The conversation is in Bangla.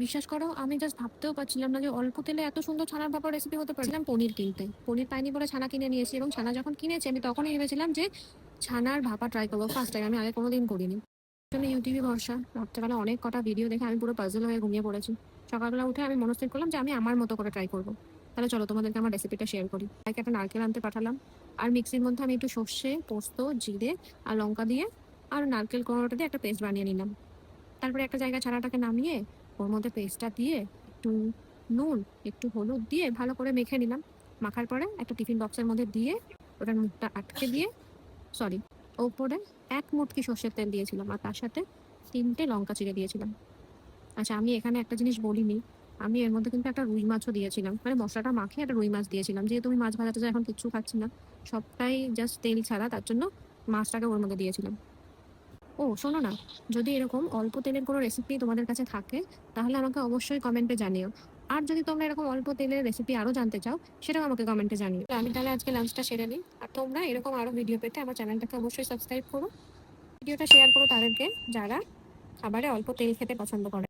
বিশ্বাস করো আমি জাস্ট ভাবতেও পারছিলাম না যে অল্প তেলে এত সুন্দর ছানার ভাপা রেসিপি হতে পারছিলাম। পনির কিনতে, পনির পাইনি বলে ছানা কিনে নিয়েছি, এবং ছানা যখন কিনেছি আমি তখনই ভেবেছিলাম যে ছানার ভাপা ট্রাই করবো ফার্স্ট টাইম, আমি আগে কোনোদিন করিনি। জন্য ইউটিউবে ভরসা, রাত্রেবেলা অনেক কটা ভিডিও দেখে আমি পুরো পাজল হয়ে ঘুমিয়ে পড়েছি। সকালবেলা উঠে আমি মনস্থির করলাম যে আমি আমার মতো করে ট্রাই করবো। তাহলে চলো তোমাদেরকে আমার রেসিপিটা শেয়ার করি। তাকে একটা নারকেল আনতে পাঠালাম, আর মিক্সির মধ্যে আমি একটু সর্ষে, পোস্ত, জিরে আর লঙ্কা দিয়ে আর নারকেল কোড়াটা দিয়ে একটা পেস্ট বানিয়ে নিলাম। তারপরে একটা জায়গায় ছানাটাকে নামিয়ে ওর মধ্যে পেস্টটা দিয়ে একটু নুন, একটু হলুদ দিয়ে ভালো করে মেখে নিলাম। মাখার পরে একটা টিফিন বক্সের মধ্যে দিয়ে ওটার মুখটা আটকে দিয়ে, সরি, ওপরে এক মুটকি সর্ষের তেল দিয়েছিলাম আর তার সাথে 3টে লঙ্কা চিড়ে দিয়েছিলাম। আচ্ছা, আমি এখানে একটা জিনিস বলিনি, আমি এর মধ্যে কিন্তু একটা রুই মাছও দিয়েছিলাম, মানে মশলাটা মাখিয়ে একটা রুই মাছ দিয়েছিলাম। যেহেতু আমি মাছ ভাজাটা এখন কিচ্ছু খাচ্ছি না, সবটাই জাস্ট তেল ছাড়া, তার জন্য মাছটাকে ওর মধ্যে দিয়েছিলাম। ও শোনো না, যদি এরকম অল্প তেলের কোনো রেসিপি তোমাদের কাছে থাকে তাহলে আমাকে অবশ্যই কমেন্টে জানিও। আর যদি তোমরা এরকম অল্প তেলের রেসিপি আরো জানতে চাও সেটাও আমাকে কমেন্টে জানিও। আমি তাহলে আজকে লাঞ্চটা সেরে নিই, আর তোমরা এরকম আরো ভিডিও পেতে আমার চ্যানেলটাকে অবশ্যই সাবস্ক্রাইব করো, ভিডিওটা শেয়ার করো তাদেরকে যারা খাবারে অল্প তেল খেতে পছন্দ করে।